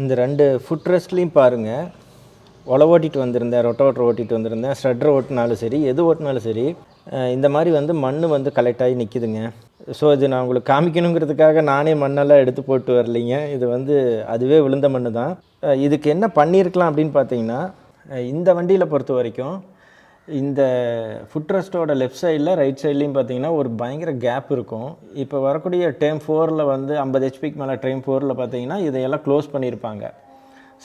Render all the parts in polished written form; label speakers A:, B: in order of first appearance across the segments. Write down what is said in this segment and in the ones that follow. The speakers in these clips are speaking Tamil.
A: இந்த 2 ஃபுட் ரெஸ்ட்லேயும் பாருங்கள், ஓட்டிட்டு வந்திருந்தேன், ரொட்டோவேட்டர் ஓட்டிட்டு வந்திருந்தேன், ஸ்ட்ரெட்டர் ஓட்டினாலும் சரி, எது ஓட்டினாலும் சரி, இந்த மாதிரி வந்து மண் வந்து கலெக்ட் ஆகி நிற்கிதுங்க. ஸோ இது நான் உங்களுக்கு காமிக்கணுங்கிறதுக்காக நானே மண்ணெல்லாம் எடுத்து போட்டு வரலைங்க. இது வந்து அதுவே விழுந்த மண் தான். இதுக்கு என்ன பண்ணியிருக்கலாம் அப்படின்னு பார்த்தீங்கன்னா, இந்த வண்டியில் பொறுத்த வரைக்கும் இந்த ஃபுட் ரெஸ்ட்டோட லெஃப்ட் சைடில் ரைட் சைட்லேயும் பார்த்தீங்கன்னா ஒரு பயங்கர கேப் இருக்கும். இப்போ வரக்கூடிய டேர்ம் 4ல் வந்து 50 ஹெச்பிக்கு மேலே டேர்ம் 4ல் பார்த்தீங்கன்னா இதையெல்லாம் க்ளோஸ் பண்ணியிருப்பாங்க.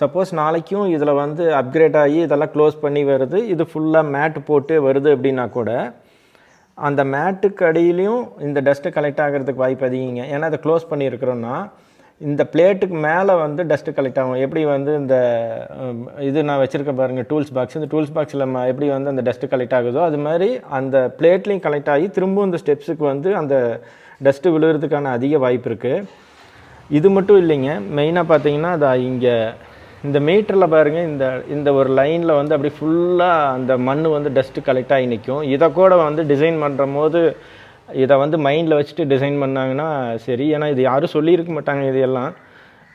A: சப்போஸ் நாளைக்கும் இதில் வந்து அப்கிரேட் ஆகி இதெல்லாம் க்ளோஸ் பண்ணி வருது, இது ஃபுல்லாக மேட்டு போட்டு வருது அப்படின்னா கூட அந்த மேட்டுக்கு அடியிலையும் இந்த டஸ்ட்டு கலெக்ட் ஆகிறதுக்கு வாய்ப்பு அதிகங்க. ஏன்னா அதை க்ளோஸ் பண்ணியிருக்கிறோன்னா இந்த பிளேட்டுக்கு மேலே வந்து டஸ்ட்டு கலெக்ட் ஆகும். எப்படி வந்து இந்த இது நான் வச்சுருக்க பாருங்கள் டூல்ஸ் பாக்ஸ், இந்த டூல்ஸ் பாக்ஸில் எப்படி வந்து அந்த டஸ்ட்டு கலெக்ட் ஆகுதோ அது மாதிரி அந்த பிளேட்லேயும் கலெக்ட் ஆகி திரும்பவும் இந்த ஸ்டெப்ஸுக்கு வந்து அந்த டஸ்ட்டு விழுகிறதுக்கான அதிக வாய்ப்பு இருக்குது. இது மட்டும் இல்லைங்க, மெயினாக பார்த்தீங்கன்னா அது இங்கே இந்த மீட்டரில் பாருங்கள், இந்த ஒரு லைனில் வந்து அப்படி ஃபுல்லாக அந்த மண் வந்து டஸ்ட்டு கலெக்ட் ஆகி நிற்கும். இதை கூட வந்து டிசைன் பண்ணுற போது இதை வந்து மைண்டில் வச்சுட்டு டிசைன் பண்ணாங்கன்னா சரி. ஏன்னா இது யாரும் சொல்லியிருக்க மாட்டாங்க இதையெல்லாம்.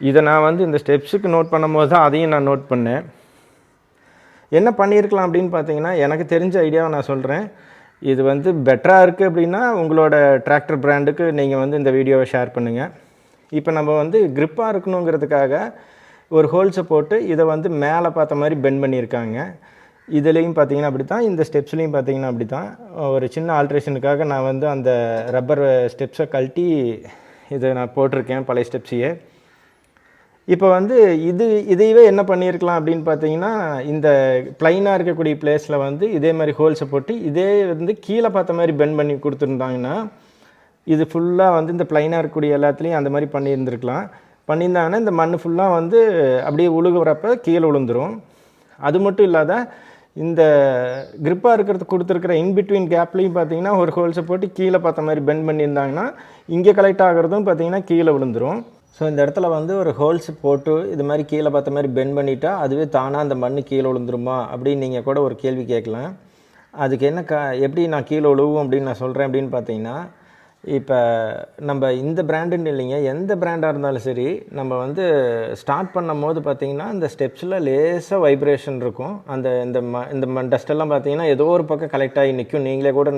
A: இதை நான் வந்து இந்த ஸ்டெப்ஸுக்கு நோட் பண்ணும்போது தான் அதையும் நான் நோட் பண்ணேன். என்ன பண்ணியிருக்கலாம் அப்படின்னு பார்த்தீங்கன்னா, எனக்கு தெரிஞ்ச ஐடியாவை நான் சொல்கிறேன். இது வந்து பெட்டராக இருக்குது அப்படின்னா உங்களோட டிராக்டர் பிராண்டுக்கு நீங்கள் வந்து இந்த வீடியோவை ஷேர் பண்ணுங்கள். இப்போ நம்ம வந்து க்ரிப்பாக இருக்கணுங்கிறதுக்காக ஒரு ஹோல்ஸை போட்டு இதை வந்து மேலே பார்த்த மாதிரி பெண்ட் பண்ணியிருக்காங்க. இதுலேயும் பார்த்தீங்கன்னா அப்படி தான், இந்த ஸ்டெப்ஸ்லேயும் பார்த்தீங்கன்னா அப்படி தான். ஒரு சின்ன ஆல்ட்ரேஷனுக்காக நான் வந்து அந்த ரப்பர் ஸ்டெப்ஸை கழட்டி இதை நான் போட்டிருக்கேன், பழைய ஸ்டெப்ஸையே. இப்போ வந்து இதையவே என்ன பண்ணியிருக்கலாம் அப்படின்னு பார்த்தீங்கன்னா, இந்த ப்ளைனாக இருக்கக்கூடிய பிளேஸில் வந்து இதே மாதிரி ஹோல்ஸை போட்டு இதே வந்து கீழே பார்த்த மாதிரி பெண்ட் பண்ணி கொடுத்துருந்தாங்கன்னா இது ஃபுல்லாக வந்து இந்த ப்ளைனாக இருக்கக்கூடிய எல்லாத்துலேயும் அந்த மாதிரி பண்ணியிருந்தாங்கன்னா இந்த மண் ஃபுல்லாக வந்து அப்படியே உழுகுறப்ப கீழே விழுந்துடும். அது மட்டும் இல்லாத இந்த க்ரிப்பாக இருக்கிறதுக்கு கொடுத்துருக்கிற இன்பிட்வீன் கேப்லேயும் பார்த்தீங்கன்னா ஒரு ஹோல்ஸை போட்டு கீழே பார்த்த மாதிரி பெண்ட் பண்ணியிருந்தாங்கன்னா இங்கே கலெக்ட் ஆகிறதும் பார்த்தீங்கன்னா கீழே விழுந்துடும். ஸோ இந்த இடத்துல வந்து ஒரு ஹோல்ஸ் போட்டு இது மாதிரி கீழே பார்த்த மாதிரி பெண்ட் பண்ணிட்டா அதுவே தானாக அந்த மண் கீழே விழுந்துருமா அப்படின்னு நீங்கள் கூட ஒரு கேள்வி கேட்கலாம். அதுக்கு என்ன எப்படி நான் கீழே விழுவும் அப்படின்னு நான் சொல்கிறேன் அப்படின்னு பார்த்தீங்கன்னா, இப்போ நம்ம இந்த பிராண்டுன்னு இல்லைங்க, எந்த பிராண்டாக இருந்தாலும் சரி, நம்ம வந்து ஸ்டார்ட் பண்ணும் போது பார்த்திங்கன்னா இந்த ஸ்டெப்ஸில் லேசாக வைப்ரேஷன் இருக்கும். இந்த டஸ்ட்டெல்லாம் பார்த்திங்கன்னா ஏதோ ஒரு பக்கம் கலெக்ட் ஆகி நிற்கும். நீங்களே கூட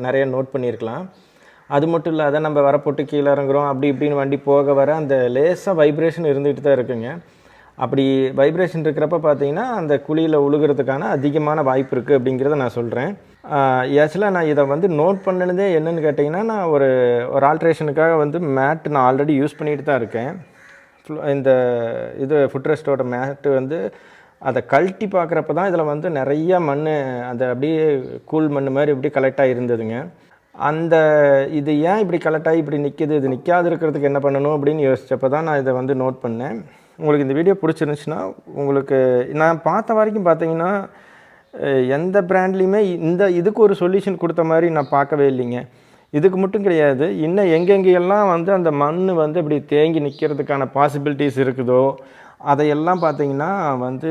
A: நிறைய நோட் பண்ணியிருக்கலாம். அது மட்டும் இல்லாத நம்ம வரப்போட்டு கீழே இறங்குறோம் அப்படி இப்படின்னு வண்டி போக வர அந்த லேசாக வைப்ரேஷன் இருந்துகிட்டு தான் இருக்குங்க. அப்படி வைப்ரேஷன் இருக்கிறப்ப பார்த்தீங்கன்னா அந்த குழியில் உழுகிறதுக்கான அதிகமான வாய்ப்பு இருக்குது அப்படிங்கிறத நான் சொல்கிறேன். ஆக்சுவலாக நான் இதை வந்து நோட் பண்ணினதே என்னென்னு கேட்டிங்கன்னா, நான் ஒரு ஆல்ட்ரேஷனுக்காக வந்து மேட்டு நான் ஆல்ரெடி யூஸ் பண்ணிட்டு தான் இருக்கேன். இந்த ஃபுட் ரெஸ்ட்டோட மேட்டு வந்து அதை கழட்டி பார்க்குறப்ப தான் இதில் வந்து நிறையா மண் அந்த அப்படியே கூழ் மண் மாதிரி இப்படி கலெக்ட் ஆகி இருந்ததுங்க. இது ஏன் இப்படி கலெக்ட் ஆகி இப்படி நிற்கிது, இது நிற்காது இருக்கிறதுக்கு என்ன பண்ணணும் அப்படின்னு யோசித்தப்போ தான் நான் இதை வந்து நோட் பண்ணேன். உங்களுக்கு இந்த வீடியோ பிடிச்சிருந்துச்சுன்னா, உங்களுக்கு நான் பார்த்த வரைக்கும் பார்த்தீங்கன்னா எந்த பிராண்ட்லேயுமே இதுக்கு ஒரு சொல்யூஷன் கொடுத்த மாதிரி நான் பார்க்கவே இல்லைங்க. இதுக்கு மட்டும் கிடையாது, இன்னும் எங்கெங்கெல்லாம் வந்து அந்த மண் வந்து இப்படி தேங்கி நிற்கிறதுக்கான பாசிபிலிட்டிஸ் இருக்குதோ அதையெல்லாம் பார்த்தீங்கன்னா வந்து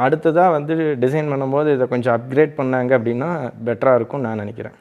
A: அடுத்ததாக வந்து டிசைன் பண்ணும்போது இதை கொஞ்சம் அப்கிரேட் பண்ணாங்க அப்படின்னா பெட்டராக இருக்கும்னு நான் நினைக்கிறேன்.